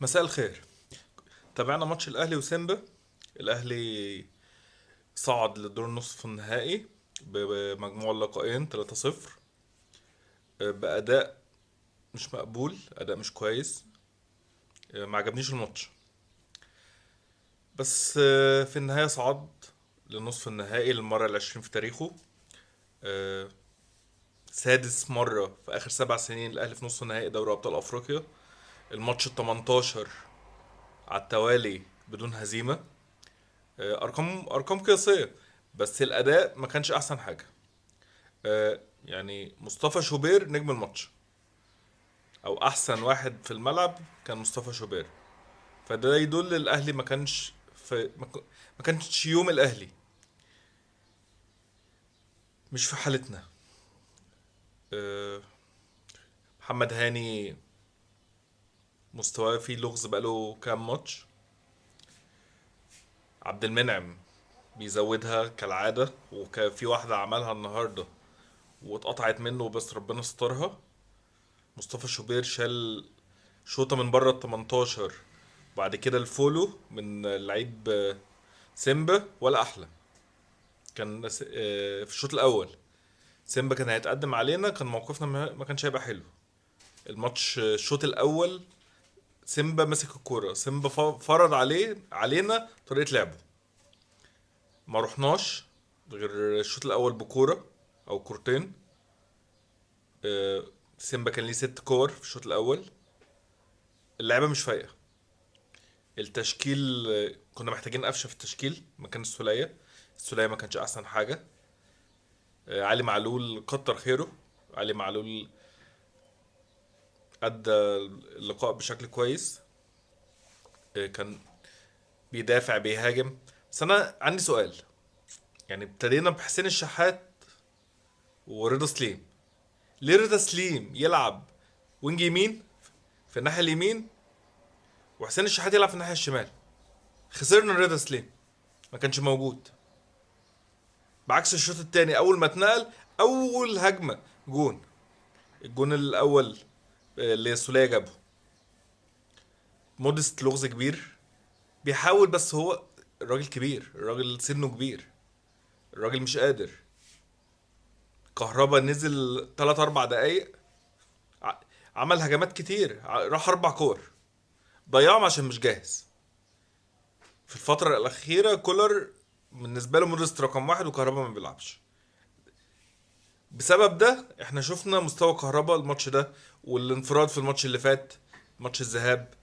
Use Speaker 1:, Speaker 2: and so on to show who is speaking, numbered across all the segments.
Speaker 1: مساء الخير. تابعنا ماتش الاهلي وسيمبا. الاهلي صعد للدور النصف النهائي بمجموع اللقاءين 3-0 باداء مش مقبول، اداء مش كويس. ما عجبنيش الماتش، بس في النهايه صعد لنصف النهائي للمره العشرين في تاريخه. آه، سادس مره في اخر 7 سنين الاهلي في نصف نهائي دوري ابطال افريقيا. الماتش ال 18 على التوالي بدون هزيمه. ارقام قياسيه، بس الاداء ما كانش احسن حاجه. يعني مصطفى شوبير نجم الماتش، او احسن واحد في الملعب كان مصطفى شوبير. فده يدل الاهلي ما كانش ما كانش يوم الاهلي، مش في حالتنا. آه، محمد هاني مستواه فيه لغز بقاله كام ماتش. عبد المنعم بيزودها كالعادة، وكان في واحدة عملها النهاردة واتقطعت منه بس ربنا سترها. مصطفى شوبير شال شوطة من بره ال 18، بعد كده الفولو من لعيب سيمبا ولا احلى. كان في الشوط الاول سيمبا كان هيتقدم علينا، كان موقفنا ما كانش هيبقى حلو. الماتش الشوط الاول سيمبا مسك الكوره، سيمبا فرض علينا طريقه لعبه. ما رحناش غير الشوط الاول بكوره او كورتين. آه، سيمبا كان ليه 6 كور في الشوط الاول. اللعبه مش فايقه. التشكيل كنا محتاجين قفشه في التشكيل مكان السوليه. السوليه ما كانش احسن حاجه. علي معلول كتر خيره. علي معلول أدى اللقاء بشكل كويس. كان بيدافع بيهاجم. بس أنا عندي سؤال. يعني ابتدينا بحسين الشحات ورضا سليم. ليه رضا سليم يلعب وينج يمين في الناحية اليمين، وحسين الشحات يلعب في الناحية الشمال؟ خسرنا رضا سليم، ما كانش موجود. بعكس الشوط التاني أول ما اتنقل، أول هجمة جون، الجون الأول اللي سولية جابه. مودست لغز كبير، بيحاول بس هو الراجل كبير، الراجل سنه كبير، الراجل مش قادر. كهربا نزل 3 4 دقايق، ع- عمل هجمات كتير، راح 4 كور ضيعهم عشان مش جاهز. في الفترة الأخيرة كولر بالنسبة له مدرس رقم واحد، وكهربا ما بيلعبش. بسبب ده احنا شفنا مستوى كهربا الماتش ده، والانفراد في الماتش اللي فات، ماتش الذهاب.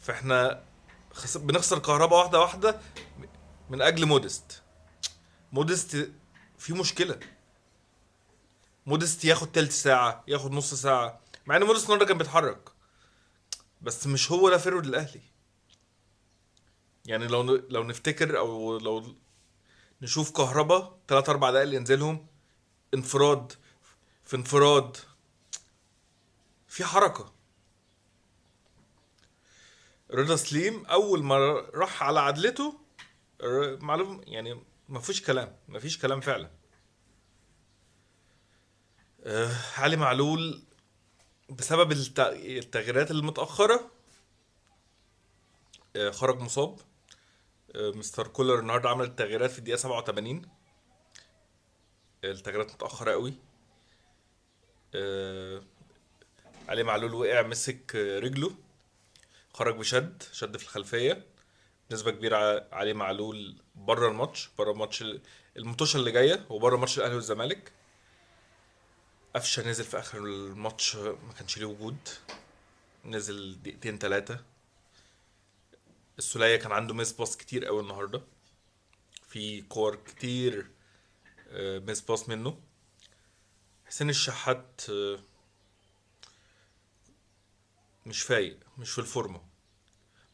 Speaker 1: فاحنا بنخسر كهربا واحدة واحدة من أجل مودست. مودست في مشكلة. مودست ياخد تلت ساعة، ياخد نص ساعة، مع ان مودست النهارده كان بيتحرك. بس مش هو ده فيرود الاهلي. يعني لو نفتكر او لو نشوف كهربا 3 4 دقايق اللي ينزلهم انفراد في انفراد، في حركة. رضا سليم اول ما راح على عدلته، معلوم يعني ما فيش كلام، ما فيش كلام فعلا. علي معلول بسبب التغييرات المتأخرة خرج مصاب. مستر كولر النهارده عمل التغييرات في الدقيقة 87. التغييرات متأخرة قوي. آه، علي معلول وقع مسك رجله، خرج شد في الخلفية. بنسبة كبيرة علي معلول بره الماتش، بره الماتش المطوشة اللي جاية، وبره ماتش الأهلي والزمالك. قفشة نزل في آخر الماتش ما كانش ليه وجود، نزل دقيقتين 3. السولية كان عنده ميس باص كتير قوي النهاردة، في كور كتير ميس باص منه. حسين الشحات مش فايق، مش في الفورمة.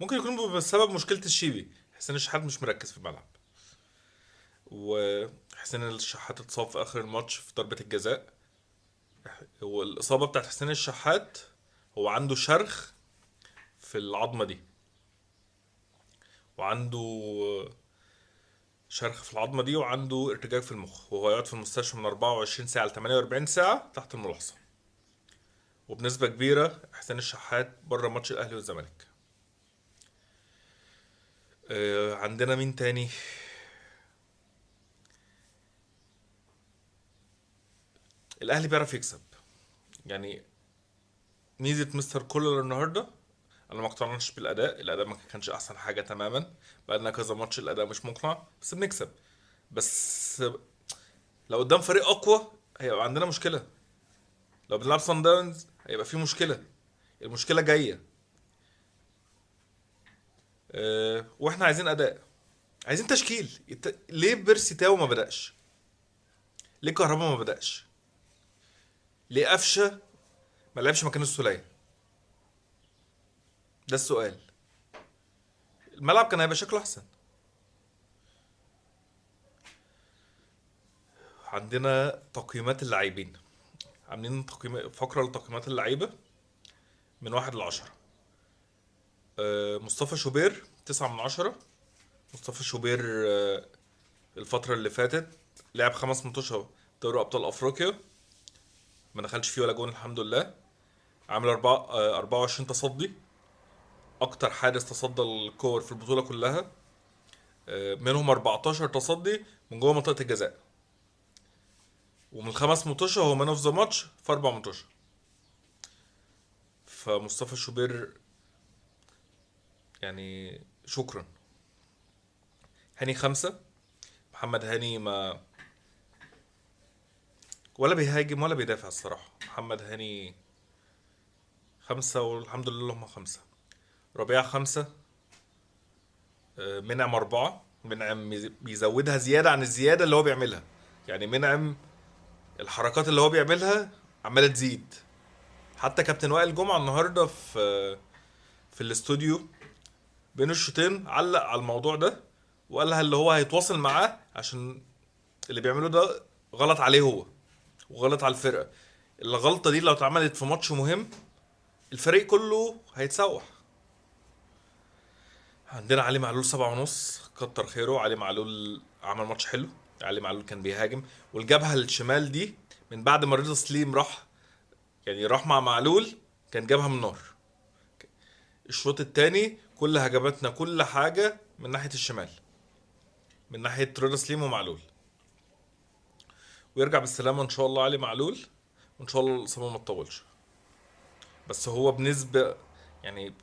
Speaker 1: ممكن يكون بسبب مشكلة الشيبي. حسين الشحات مش مركز في الملعب، وحسين الشحات اتصاب في اخر الماتش في ضربة الجزاء. هو الاصابة بتاعت حسين الشحات، هو عنده شرخ في العظمة دي، وعنده شرخ في العظمة دي، وعنده ارتجاج في المخ، وهو يقعد في المستشفى من 24 ساعة ل 48 ساعة تحت الملاحظة. وبنسبة كبيرة حسين الشحات بره ماتش الاهلي والزمالك. عندنا مين تاني؟ الاهلي بيعرف يكسب يعني. ميزه مستر كولر النهارده، انا ما اقتنعتش بالاداء، الاداء ما كانش احسن حاجه تماما. بقالنا كذا ماتش الاداء مش مقنع، بس بنكسب. بس لو قدام فريق اقوى هيبقى عندنا مشكله. لو بنلعب صن داونز هيبقى في مشكله. المشكله جايه. واحنا عايزين اداء، عايزين تشكيل. ليه بيرسي تاو ما بدأش؟ ليه كهربا ما بدأش؟ ليه قفشه ما لعبش مكان السولية؟ ده السؤال. الملعب كان هيبقى شكله احسن. عندنا تقييمات اللاعبين، عاملين تقييم فقرة لتقييمات اللعيبة من 1 ل10. مصطفى شوبير 9 من 10. مصطفى شوبير الفترة اللي فاتت لعب 5 ماتشات دوري أبطال أفريقيا، ما دخلش فيه ولا جون الحمد لله. عامل 24 تصدي، أكتر حارس تصدى الكور في البطولة كلها. منهم 14 تصدي من جوه منطقة الجزاء. ومن ال5 ماتشات هو مان اوف ذا ماتش في 4 ماتشات. فمصطفى شوبير يعني شكرا. هاني 5. محمد هاني ما ولا بيهاجم ولا بيدافع الصراحة. محمد هاني 5 والحمد لله هم 5. ربيع 5. منعم 4. منعم بيزودها زيادة عن الزيادة اللي هو بيعملها. يعني منعم الحركات اللي هو بيعملها عمالة تزيد. حتى كابتن وائل جمعة النهاردة في الاستوديو بين الشوطين علق على الموضوع ده، وقالها اللي هو هيتواصل معاه عشان اللي بيعمله ده غلط عليه هو وغلط على الفرقة. الغلطة دي لو اتعملت في ماتش مهم الفريق كله هيتسوح. عندنا علي معلول 7 ونص، كتر خيره. علي معلول عمل ماتش حلو. علي معلول كان بيهاجم، والجبهة الشمال دي من بعد ما رضا سليم راح، يعني راح مع معلول، كان جابها من نار. الشوط التاني كل هجماتنا كل حاجة من ناحية الشمال، من ناحية رضا سليم ومعلول. ويرجع بالسلامة ان شاء الله علي معلول، وان شاء الله الإصابة ما تطولش. بس هو بنسبة يعني،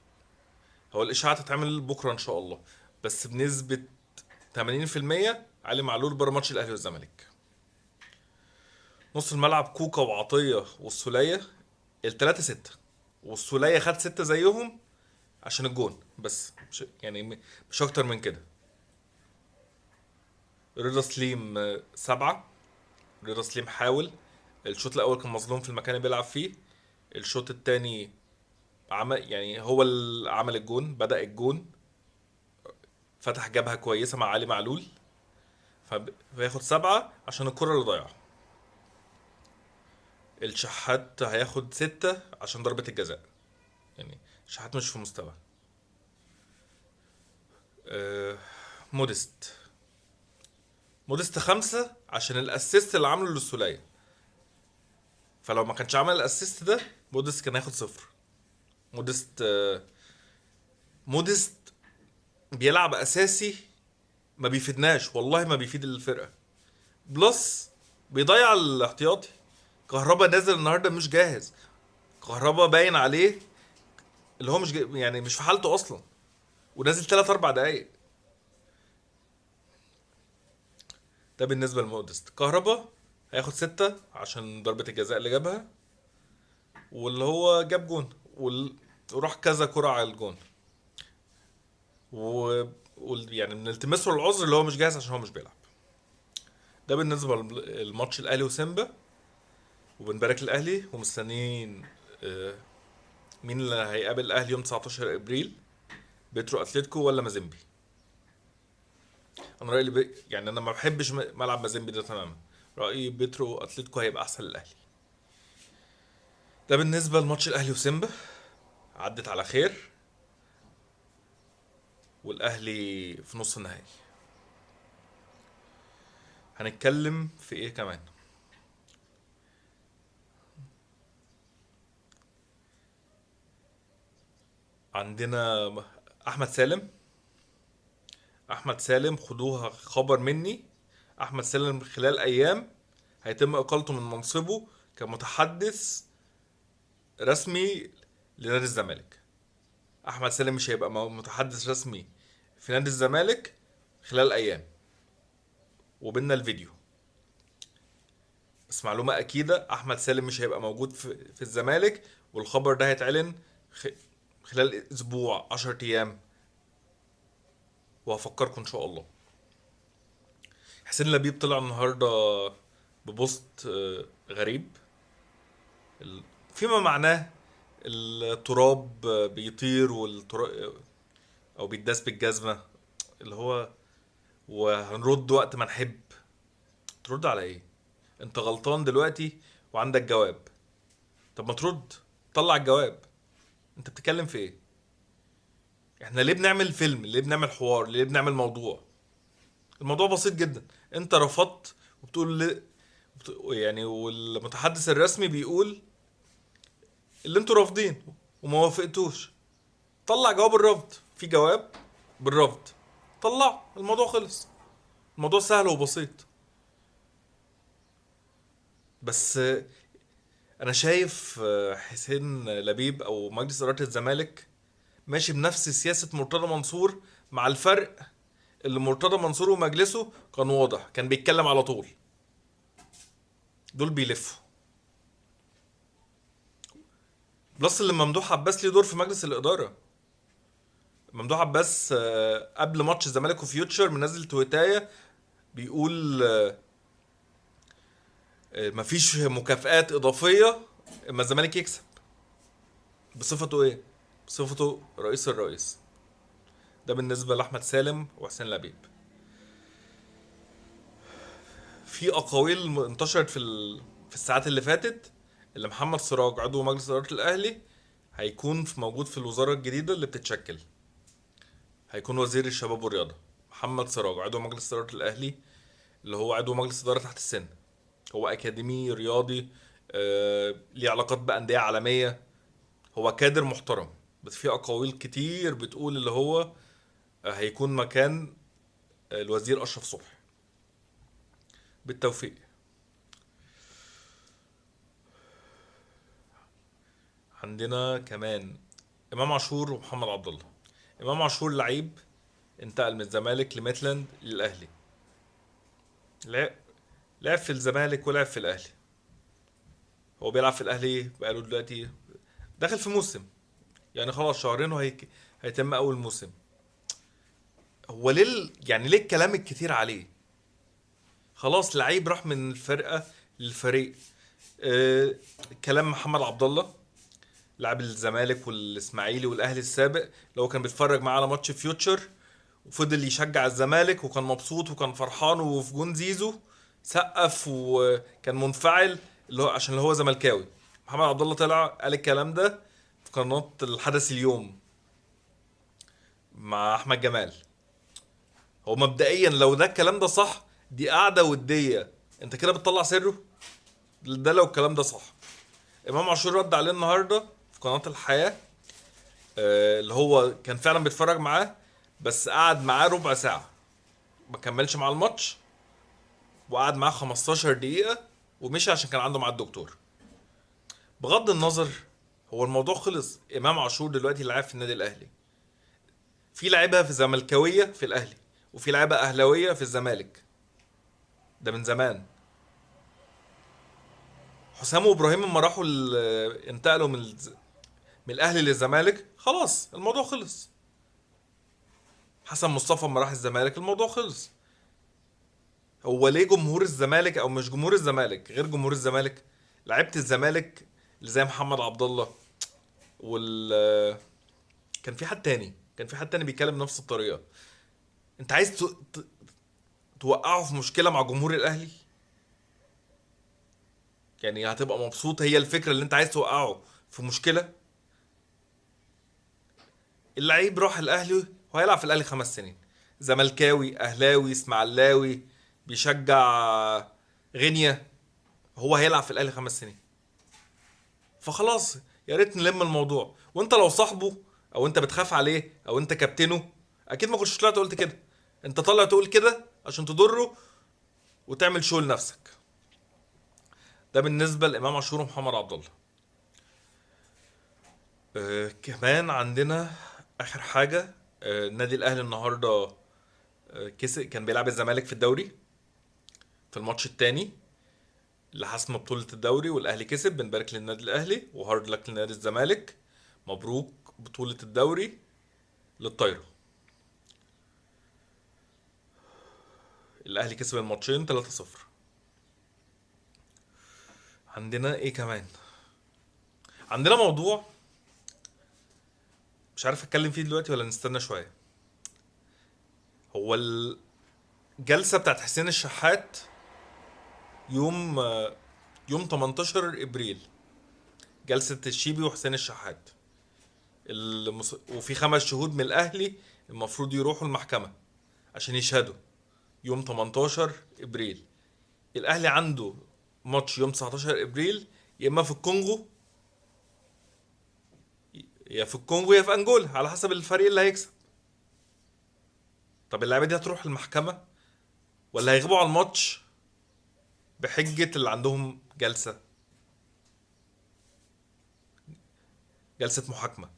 Speaker 1: هو الإشاعة تتعمل بكرة ان شاء الله، بس بنسبة 80% علي معلول بره ماتش الأهلي والزمالك. نص الملعب كوكا وعطية والسولية، التلاتة 6. والسولية خد 6 زيهم عشان الجون بس، مش يعني مش أكتر من كده. رضا سليم 7. رضا سليم حاول. الشوط الأول كان مظلوم في المكان اللي بيلعب فيه. الشوط التاني عمل، يعني هو اللي عمل الجون، بدأ الجون، فتح جبهة كويسة مع علي معلول. فياخد 7 عشان الكرة اللي ضيعها. الشحات هياخد 6 عشان ضربة الجزاء. يعني الشحات مش في مستوى. آه، مودست. مودست 5 عشان الاسيست اللي عامله للسولية. فلو ما كانش عمل الاسيست ده مودست كان هياخد 0. مودست مودست بيلعب اساسي، ما بيفيدناش والله، ما بيفيد الفرقة. بلس بيضيع الاحتياطي. كهربا نازل النهارده مش جاهز. كهربا باين عليه اللي هو مش يعني مش في حالته اصلا، ونازل 3 4 دقايق. ده بالنسبه لمودست. كهربا هياخد 6 عشان ضربة الجزاء اللي جابها، واللي هو جاب جون وراح كذا كرة على الجون. و... يعني بنلتمس له العذر اللي هو مش جاهز عشان هو مش بيلعب. ده بالنسبة للماتش الأهلي وسيمبا. وبنبارك الأهلي ومستنيين آه، مين اللي هيقابل الأهلي يوم 19 إبريل، بيترو أتلتيكو ولا مازيمبي. أنا رأيي يعني أنا ما بحبش ملعب مازيمبي ده تماما. رأيي بيترو أتلتيكو هيبقى أحسن للأهلي. ده بالنسبة لماتش الأهلي وسيمبا، عدت على خير. والأهلي في نص النهائي. هنتكلم في إيه كمان؟ عندنا أحمد سالم احمد سالم خدوها خبر مني، احمد سالم خلال ايام هيتم اقالته من منصبه كمتحدث رسمي لنادي الزمالك. احمد سالم مش هيبقى متحدث رسمي في نادي الزمالك خلال ايام، وبيننا الفيديو. بس معلومة أكيدة، أحمد سالم مش هيبقى موجود في الزمالك، والخبر ده هيتعلن خلال أسبوع 10 أيام، وهفكركم إن شاء الله. حسين لبيب طلع النهاردة ببوست غريب، فيما معناه التراب بيطير والتراب أو بيتداس بالجزمة، اللي هو وهنرد وقت ما نحب. ترد على إيه؟ أنت غلطان دلوقتي وعندك جواب، طب ما ترد، طلع الجواب. انت بتتكلم في ايه؟ احنا ليه بنعمل فيلم؟ ليه بنعمل حوار؟ ليه بنعمل موضوع؟ الموضوع بسيط جدا. انت رفضت وبتقول يعني والمتحدث الرسمي بيقول اللي انتوا رافضين وما وافقتوش. طلع جواب الرفض، في جواب بالرفض، طلع، الموضوع خلص. الموضوع سهل وبسيط. بس انا شايف حسين لبيب او مجلس اداره الزمالك ماشي بنفس سياسه مرتضى منصور، مع الفرق اللي مرتضى منصور ومجلسه كان واضح، كان بيتكلم على طول. دول بيلفوا. بلس اللي ممدوح عباس ليه دور في مجلس الاداره. ممدوح عباس قبل ماتش الزمالك وفيوتشر منزل تويتايه بيقول مفيش مكافآت اضافيه اما الزمالك يكسب. بصفته ايه؟ بصفته رئيس الرئيس. ده بالنسبه لاحمد سالم وحسين لبيب. في اقاويل انتشرت في الساعات اللي فاتت اللي محمد سراج عضو مجلس اداره الاهلي هيكون موجود في الوزاره الجديده اللي بتتشكل. هيكون وزير الشباب والرياضه محمد سراج عضو مجلس اداره الاهلي، اللي هو عضو مجلس اداره تحت السن. هو اكاديمي رياضي، ليه علاقات بانديه عالميه، هو كادر محترم. بس في اقاويل كتير بتقول اللي هو هيكون مكان الوزير اشرف صبحي. بالتوفيق. عندنا كمان امام عاشور ومحمد عبد الله. امام عاشور لعيب انتقل من الزمالك لميتلاند للاهلي. لعب لعب في الزمالك ولعب في الاهلي. هو بيلعب في الاهلي بقاله دلوقتي داخل في موسم، يعني خلاص شهرين هيتم اول موسم. هو ليه يعني ليه الكلام الكتير عليه؟ خلاص لعيب راح من الفرقه للفريق. كلام محمد عبد الله لاعب الزمالك والاسماعيلي والاهلي السابق، اللي هو كان بيتفرج معاه على ماتش فيوتشر وفضل يشجع الزمالك وكان مبسوط وكان فرحان، وفي جون زيزو سقف وكان منفعل، اللي هو عشان اللي هو زملكاوي. محمد عبد الله طلع قال الكلام ده في قناة الحدث اليوم مع احمد جمال. هو مبدئيا لو ده الكلام ده صح، دي قاعدة ودية، انت كده بتطلع سره. ده لو الكلام ده صح. امام عاشور رد عليه النهارده في قناة الحياة، اللي هو كان فعلا بيتفرج معاه، بس قعد معاه ربع ساعة، ما كملش مع الماتش، وقعد معاه 15 دقيقة ومشي عشان كان عنده مع الدكتور. بغض النظر، هو الموضوع خلص. امام عاشور دلوقتي لاعب في النادي الاهلي. في لعيبه في زملكاويه في الاهلي، وفي لعيبه اهلاويه في الزمالك. ده من زمان. حسام وابراهيم لما راحوا انتقلوا من الاهلي للزمالك، خلاص الموضوع خلص. حسن مصطفى لما راح الزمالك الموضوع خلص. هو ليه جمهور الزمالك او مش جمهور الزمالك غير جمهور الزمالك؟ لعيبه الزمالك اللي زي محمد عبد الله كان في حد تاني، بيتكلم نفس الطريقه. انت عايز توقعه في مشكله مع جمهور الاهلي؟ يعني هتبقى مبسوط؟ هي الفكره اللي انت عايز توقعه في مشكله؟ اللعيب راح الاهلي وهيلعب في الاهلي 5 سنين. زملكاوي اهلاوي اسماعيلاوي بيشجع غينيا، هو هيلعب في الاهلي 5 سنين. فخلاص يا ريت نلم الموضوع. وانت لو صاحبه او انت بتخاف عليه او انت كابتنه، اكيد ما كنتش طلعت قلت كده. انت طالع تقول كده عشان تضره وتعمل شو لنفسك. ده بالنسبه لامام عاشور ومحمد عبد الله. كمان عندنا اخر حاجه، النادي الاهلي النهارده كسب، كان بيلعب الزمالك في الدوري في الماتش التاني لحسم بطولة الدوري، والأهلي كسب. بنبارك للنادي الأهلي وهارد لك لنادي الزمالك. مبروك بطولة الدوري للطايرة. الأهلي كسب الماتشين 3-0. عندنا إيه كمان؟ عندنا موضوع مش عارف أتكلم فيه دلوقتي ولا نستنى شوية. هو الجلسة بتاعت حسين الشحات يوم يوم 18 إبريل، جلسة الشيبي وحسين الشحات. وفي 5 شهود من الأهلي المفروض يروحوا المحكمة عشان يشهدوا يوم 18 ابريل. الاهلي عنده ماتش يوم 19 ابريل، يا اما في الكونغو، يا في الكونغو يا في انجولا على حسب الفريق اللي هيكسب. طب اللعيبه دي هتروح المحكمه ولا هيغيبوا على الماتش بحجه اللي عندهم جلسه محاكمه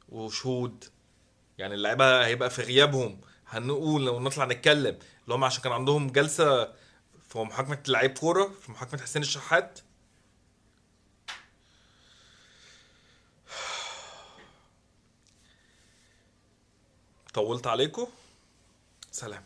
Speaker 1: وشهود؟ يعني اللعيبه هيبقى في غيابهم هنقول لو نطلع نتكلم اللي هم عشان كان عندهم جلسه في محاكمه لعيب كوره، في محاكمه حسين الشحات. طولت عليكم. سلام.